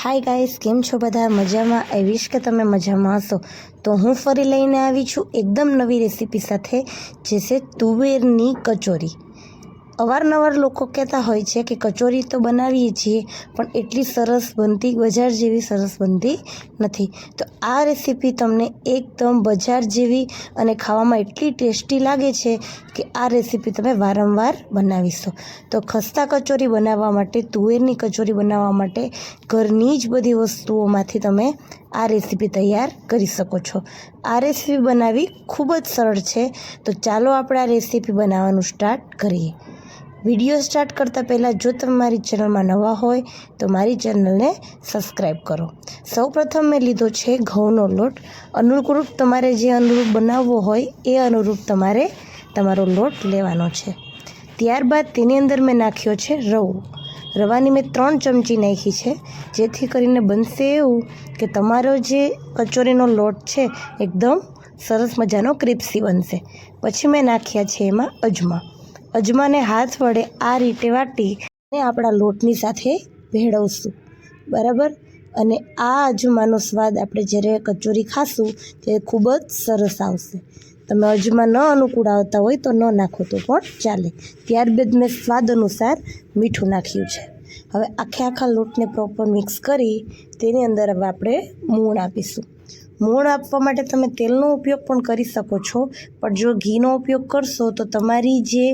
Hi guys, કેમ છો બધા? મજામાં? આઈ વિશ કે તમે મજામાં હશો. તો હું ફરી લઈને આવી છું એકદમ નવી રેસીપી સાથે, જે છે તુવેરની કચોરી. અવારનવાર લોકો કહેતા હોય છે કે કચોરી તો બનાવીએ છીએ પણ એટલી સરસ બનતી, બજાર જેવી સરસ બનતી નથી. તો આ રેસીપી તમને એકદમ બજાર જેવી અને ખાવામાં એટલી ટેસ્ટી લાગે છે કે આ રેસીપી તમે વારંવાર બનાવીશો. તો ખસ્તા કચોરી બનાવવા માટે, તુવેરની કચોરી બનાવવા માટે ઘરની જ બધી વસ્તુઓમાંથી તમે આ રેસીપી તૈયાર કરી શકો છો. આ રેસીપી બનાવવી ખૂબ જ સરળ છે. તો ચાલો આપણે આ રેસીપી બનાવવાનું સ્ટાર્ટ કરીએ. વિડીયો સ્ટાર્ટ કરતાં પહેલાં જો તમે મારી ચેનલમાં નવા હોય તો મારી ચેનલને સબસ્ક્રાઈબ કરો. સૌપ્રથમ મેં લીધો છે ઘઉંનો લોટ. અનુરૂપ તમારે જે અનુરૂપ બનાવવો હોય એ અનુરૂપ તમારે તમારો લોટ લેવાનો છે. ત્યારબાદ તેની અંદર મેં નાખ્યો છે રવો. રવાની મેં 3 ચમચી નાખી છે, જેથી કરીને બનશે એવું કે તમારો જે કચોરીનો લોટ છે એકદમ સરસ મજાનો ક્રિસ્પી બનશે. પછી મેં નાખ્યા છે એમાં અજમા. અજમાને હાથ વડે આ રીતે વાટી અને આપણા લોટની સાથે ભેળવશું, બરાબર. અને આ અજમાનો સ્વાદ આપણે જ્યારે કચોરી ખાશું ત્યારે ખૂબ જ સરસ આવશે. તમે અજમા ન અનુકૂળ આવતા હોય તો ન નાખો તો પણ ચાલે. ત્યારબાદ મેં સ્વાદ અનુસાર મીઠું નાખ્યું છે. હવે આખા લોટને પ્રોપર મિક્સ કરી તેની અંદર હવે આપણે મૂણ આપીશું. મૂણ આપવા માટે તમે તેલનો ઉપયોગ પણ કરી શકો છો, પણ જો ઘીનો ઉપયોગ કરશો તો તમારી જે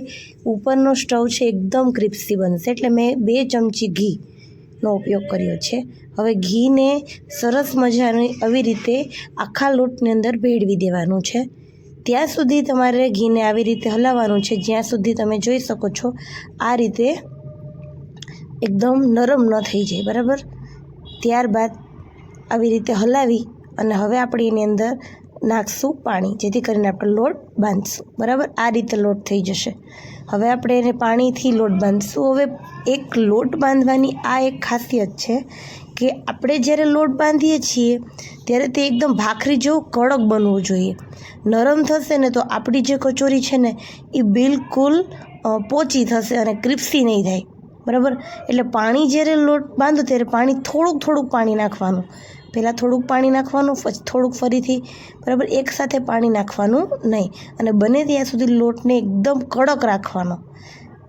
ઉપરનો સ્ટવ છે એકદમ ક્રિસ્પી બનશે. એટલે મેં 2 ચમચી ઘીનો ઉપયોગ કર્યો છે. હવે ઘીને સરસ મજાની આવી રીતે આખા લોટની અંદર ભેળવી દેવાનું છે. ત્યાં સુધી તમારે ઘીને આવી રીતે હલાવવાનું છે જ્યાં સુધી તમે જોઈ શકો છો આ રીતે એકદમ નરમ ન થઈ જાય, બરાબર. ત્યારબાદ આવી રીતે હલાવી અને હવે આપણે એની અંદર નાખશું પાણી, જેથી કરીને આપણે લોટ બાંધશું, બરાબર. આ રીતે લોટ થઈ જશે. હવે આપણે એને પાણીથી લોટ બાંધશું. હવે એક લોટ બાંધવાની આ એક ખાસિયત છે કે આપણે જ્યારે લોટ બાંધીએ છીએ ત્યારે તે એકદમ ભાખરી જેવું કડક બનવું જોઈએ. નરમ થશે ને તો આપણી જે કચોરી છે ને એ બિલકુલ પોચી થશે અને ક્રિસ્પી નહીં થાય, બરાબર. એટલે પાણી જ્યારે લોટ બાંધો ત્યારે પાણી થોડુંક પાણી નાખવાનું. પહેલાં થોડુંક પાણી નાખવાનું, પછી થોડુંક ફરીથી, બરાબર. એકસાથે પાણી નાખવાનું નહીં. અને બને ત્યાં સુધી લોટને એકદમ કડક રાખવાનો,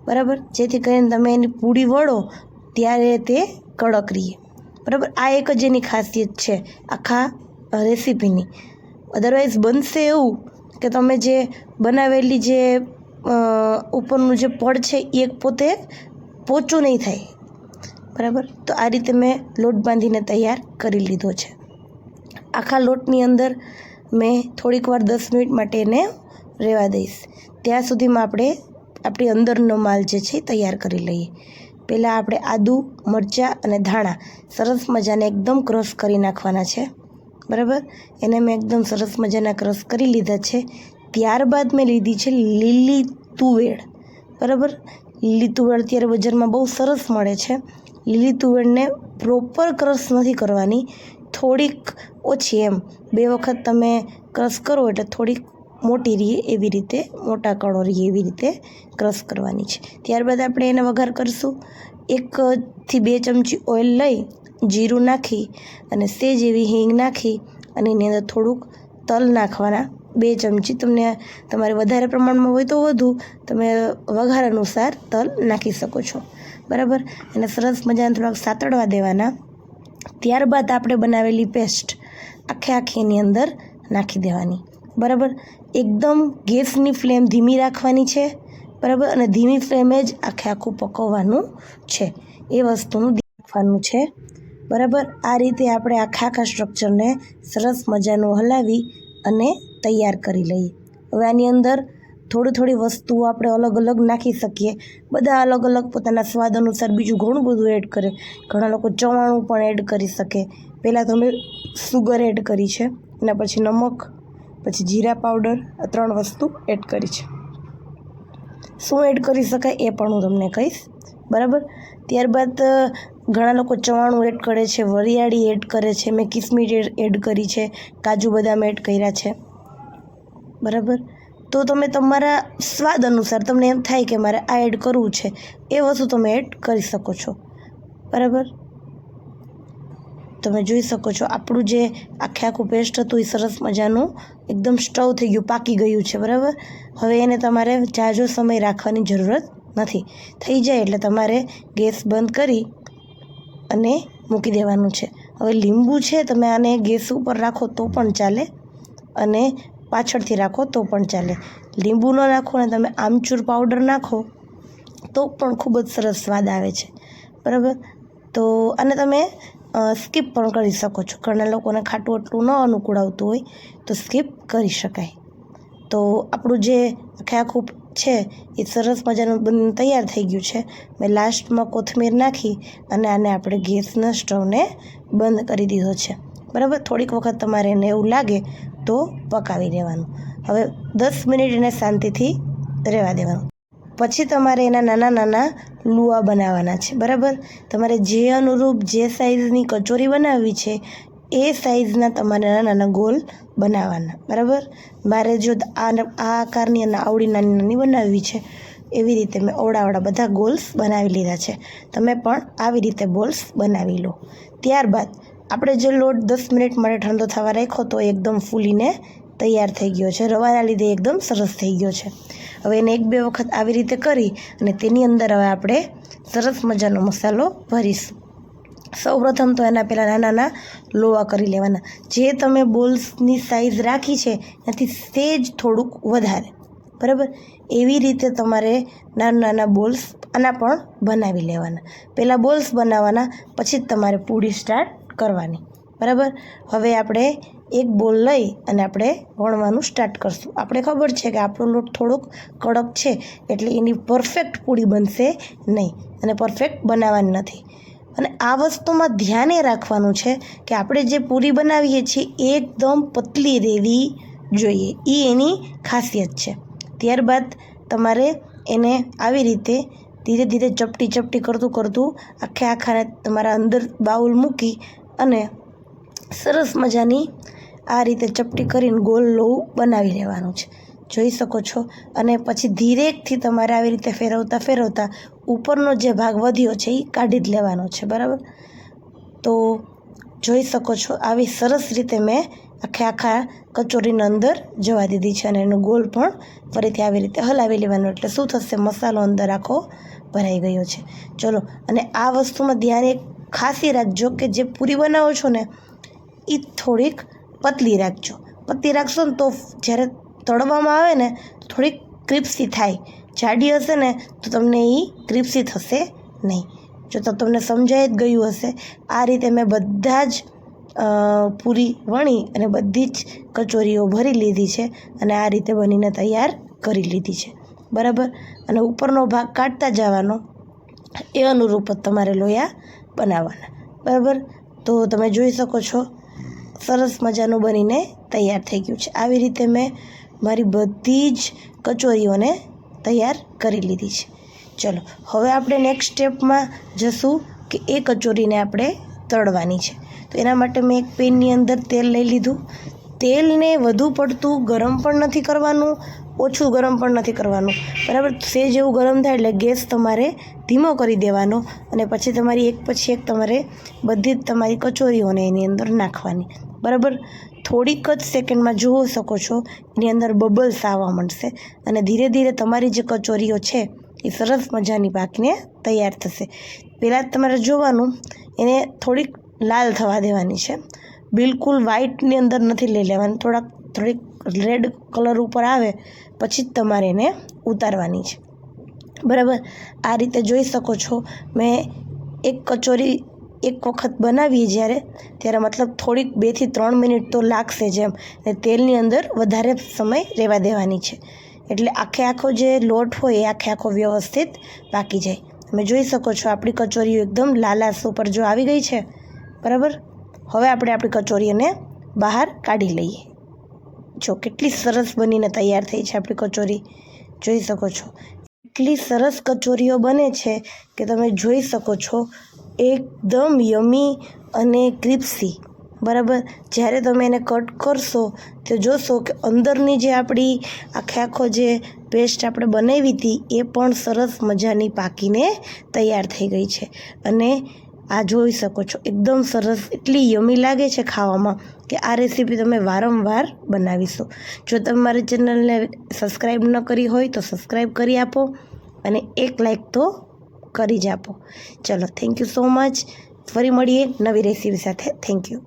બરાબર, જેથી કરીને તમે એની પૂડી વળો ત્યારે તે કડક રહે, બરાબર. આ એક જ એની ખાસિયત છે આખા રેસીપીની. અદરવાઇઝ બનશે એવું કે તમે જે બનાવેલી જે ઉપરનું જે પડ છે એ પોતે પોચું નહીં થાય, બરાબર. તો આ રીતે મેં લોટ બાંધીને તૈયાર કરી લીધો છે. આખા લોટની અંદર મેં થોડીક વાર 10 મિનિટ માટે એને રહેવા દઈશ. ત્યાં સુધીમાં આપણે આપણી અંદરનો માલ જે છે તૈયાર કરી લઈએ. પહેલાં આપણે આદું, મરચાં અને ધાણા સરસ મજાને એકદમ ક્રશ કરી નાખવાના છે, બરાબર. એને મેં એકદમ સરસ મજાના ક્રશ કરી લીધા છે. ત્યારબાદ મેં લીધી છે લીલી તુવેર, બરાબર. લીલી તુવેર અત્યારે બજારમાં બહુ સરસ મળે છે. લીલી તુવેરને પ્રોપર ક્રશ નથી કરવાની, થોડીક ઓછી, એમ 2 વખત તમે ક્રશ કરો એટલે થોડીક મોટી રહે એવી રીતે, મોટા કણો રહે એવી રીતે ક્રશ કરવાની છે. ત્યારબાદ આપણે એને વઘાર કરીશું. 1 થી 2 ચમચી ઓઇલ લઈ જીરું નાખી અને સેજ એવી હિંગ નાખી અને એની અંદર થોડુંક તલ નાખવાના, 2 ચમચી. તમને તમારે વધારે પ્રમાણમાં હોય તો વધુ, તમે વઘાર અનુસાર તલ નાખી શકો છો, બરાબર. એને સરસ મજાને થોડાક સાતળવા દેવાના. ત્યારબાદ આપણે બનાવેલી પેસ્ટ આખી એની અંદર નાખી દેવાની, બરાબર. એકદમ ગેસની ફ્લેમ ધીમી રાખવાની છે, બરાબર. અને ધીમી ફ્લેમે જ આખું પકવવાનું છે, એ વસ્તુનું ધ્યાન રાખવાનું છે, બરાબર. આ રીતે આપણે આખા સ્ટ્રક્ચરને સરસ મજાનું હલાવી અને તૈયાર કરી લઈએ. હવે આની અંદર થોડી વસ્તુઓ આપણે અલગ નાખી શકીએ. બધા અલગ પોતાના સ્વાદ અનુસાર બીજું ઘણું બધું એડ કરે. ઘણા લોકો ચવાણું પણ એડ કરી શકે. પહેલાં તો મેં સુગર એડ કરી છે, એના પછી નમક, પછી જીરા પાવડર, આ 3 વસ્તુ એડ કરી છે. શું એડ કરી શકાય એ પણ હું તમને કહીશ, બરાબર. ત્યારબાદ ઘણા લોકો ચવાણું એડ કરે છે, વરિયાળી એડ કરે છે, મેં કિસમિસ એડ કરી છે, કાજુ બદામ એડ કર્યા છે, બરાબર. તો તમે તમારા સ્વાદ અનુસાર, તમને એમ થાય કે મારે આ એડ કરવું છે એ વસ્તુ તમે એડ કરી શકો છો, બરાબર. તમે જોઈ શકો છો આપણું જે આખું પેસ્ટ હતું એ સરસ મજાનું એકદમ સ્ટવ થઈ ગયું, પાકી ગયું છે, બરાબર. હવે એને તમારે ઝાઝો સમય રાખવાની જરૂરત નથી. થઈ જાય એટલે તમારે ગેસ બંધ કરી અને મૂકી દેવાનું છે. હવે લીંબુ છે, તમે આને ગેસ ઉપર રાખો તો પણ ચાલે અને પાછળથી રાખો તો પણ ચાલે. લીંબુ ન નાખો અને તમે આમચૂર પાવડર નાખો તો પણ ખૂબ જ સરસ સ્વાદ આવે છે, બરાબર. તો આને તમે સ્કીપ પણ કરી શકો છો. ઘણા લોકોને ખાટું એટલું ન અનુકૂળ આવતું હોય તો સ્કીપ કરી શકાય. તો આપણું જે આખું છે એ સરસ મજાનું બનીને તૈયાર થઈ ગયું છે. મેં લાસ્ટમાં કોથમીર નાખી અને આને આપણે ગેસના સ્ટવને બંધ કરી દીધો છે, બરાબર. થોડીક વખત તમારે એને એવું લાગે તો પકાવી દેવાનું. હવે 10 મિનિટ એને શાંતિથી રહેવા દેવાનું. પછી તમારે એના નાના નાના લુઆ બનાવવાના છે, બરાબર. તમારે જે અનુરૂપ જે સાઇઝની કચોરી બનાવવી છે એ સાઇઝના તમારે નાના નાના ગોલ બનાવવાના, બરાબર. મારે જો આ આકારની અને આવડી નાની નાની બનાવવી છે એવી રીતે મેં અવળા બધા ગોલ્સ બનાવી લીધા છે. તમે પણ આવી રીતે બોલ્સ બનાવી લો. ત્યારબાદ આપણે જે લોટ 10 મિનિટ માટે ઠંડો થવા રાખ્યો તો એકદમ ફૂલીને તૈયાર થઈ ગયો છે. રવાના લીધે એકદમ સરસ થઈ ગયો છે. હવે એને 1-2 વખત આવી રીતે કરી અને તેની અંદર હવે આપણે સરસ મજાનો મસાલો ભરીશું. સૌપ્રથમ તો એના પહેલાં નાના નાના લોવા કરી લેવાના. જે તમે બોલ્સની સાઇઝ રાખી છે એનાથી સેજ થોડુંક વધારે, બરાબર. એવી રીતે તમારે નાના નાના બોલ્સ આના પણ બનાવી લેવાના. પહેલાં બોલ્સ બનાવવાના, પછી જ તમારે પૂરી સ્ટાર્ટ કરવાની, બરાબર. હવે આપણે એક બોલ લઈ અને આપણે વણવાનું સ્ટાર્ટ કરશું. આપણે ખબર છે કે આપણો લોટ થોડોક કડક છે એટલે એની પરફેક્ટ પૂરી બનશે નહીં અને પરફેક્ટ બનાવવાની નથી. અને આ વસ્તુમાં ધ્યાન એ રાખવાનું છે કે આપણે જે પૂરી બનાવીએ છીએ એકદમ પતલી રહેવી જોઈએ. એ એની ખાસિયત છે. ત્યારબાદ તમારે એને આવી રીતે ધીરે ધીરે ચપટી કરતું આખાને તમારા અંદર બાઉલ મૂકી અને સરસ મજાની આ રીતે ચપટી કરીને ગોલ લોવું બનાવી લેવાનું છે, જોઈ શકો છો. અને પછી ધીરેકથી તમારે આવી રીતે ફેરવતા ઉપરનો જે ભાગ વધ્યો છે એ કાઢી જ લેવાનો છે, બરાબર. તો જોઈ શકો છો આવી સરસ રીતે મેં આખા કચોરીની અંદર જવા દીધી છે અને એનો ગોલ પણ ફરીથી આવી રીતે હલાવી લેવાનો. એટલે શું થશે, મસાલો અંદર આખો ભરાઈ ગયો છે. ચલો, અને આ વસ્તુમાં ધ્યાન એક ખાસી રાખજો કે જે પૂરી બનાવો છો ને એ થોડીક પતલી રાખજો. પતલી રાખશો ને તો જ્યારે તળવામાં આવે ને તો થોડીક ક્રિસ્પી થાય. જાડી હશે ને તો તમને એ ક્રિસ્પી થશે નહીં. જો તો તમને સમજાઈ જ ગયું હશે. આ રીતે મેં બધા જ પૂરી વણી અને બધી જ કચોરીઓ ભરી લીધી છે અને આ રીતે બનીને તૈયાર કરી લીધી છે, બરાબર. અને ઉપરનો ભાગ કાઢતા જવાનો, એ અનુરૂપ જ તમારે લોયા બનાવવાના, બરાબર. તો તમે જોઈ શકો છો સરસ મજાનું બનીને તૈયાર થઈ ગયું છે. આવી રીતે મેં મારી બધી જ કચોરીઓને તૈયાર કરી લીધી છે. ચલો, હવે આપણે નેક્સ્ટ સ્ટેપમાં જશું કે એ કચોરીને આપણે તળવાની છે. તો એના માટે મેં એક પેનની અંદર તેલ લઈ લીધું. તેલને વધુ પડતું ગરમ પણ નથી કરવાનું, ઓછું ગરમ પણ નથી કરવાનું, બરાબર. સેજ એવું ગરમ થાય એટલે ગેસ તમારે ધીમો કરી દેવાનો અને પછી તમારી એક પછી એક તમારે બધી જ તમારી કચોરીઓને એની અંદર નાખવાની, બરાબર. થોડીક જ સેકન્ડમાં જોઈ શકો છો એની અંદર બબલ્સ આવવા માંડશે અને ધીરે ધીરે તમારી જે કચોરીઓ છે એ સરસ મજાની પાકીને તૈયાર થશે. પહેલાં જ તમારે જોવાનું એને થોડીક લાલ થવા દેવાની છે. બિલકુલ વ્હાઇટની અંદર નથી લઈ લેવાની. થોડીક રેડ કલર ઉપર આવે પછી જ તમારે એને ઉતારવાની છે, બરાબર. આ રીતે જોઈ શકો છો મેં એક કચોરી એક વખત બનાવીએ ત્યારે મતલબ થોડીક 2 થી 3 મિનિટ તો લાગશે જ એમ, અને તેલની અંદર વધારે સમય રહેવા દેવાની છે એટલે આખો જે લોટ હોય એ આખો વ્યવસ્થિત પાકી જાય. તમે જોઈ શકો છો આપણી કચોરીઓ એકદમ લાલાશ ઉપર જો આવી ગઈ છે, બરાબર. હવે આપણે આપણી કચોરીઓને બહાર કાઢી લઈએ. જો કેટલી સરસ બનીને તૈયાર થઈ છે આપણી કચોરી, જોઈ શકો છો. એટલી સરસ કચોરીઓ બને છે કે તમે જોઈ શકો છો એકદમ યમી અને ક્રિસ્પી, બરાબર. જ્યારે તમે એને કટ કરશો તો જોશો કે અંદરની જે આપણી આખો જે પેસ્ટ આપણે બનાવી હતી એ પણ સરસ મજાની પાકીને તૈયાર થઈ ગઈ છે અને આ જોઈ શકો છો, એકદમ સરસ, એટલી યમી લાગે છે ખાવામાં કે આ રેસીપી તમે વારંવાર બનાવીશો. જો તમે મારી ચેનલને સબસ્ક્રાઈબ ન કરી હોય તો સબસ્ક્રાઈબ કરી આપો અને એક લાઈક તો કરી જ આપો. ચલો, થેન્ક યુ સો મચ. ફરી મળીએ નવી રેસીપી સાથે. Thank you.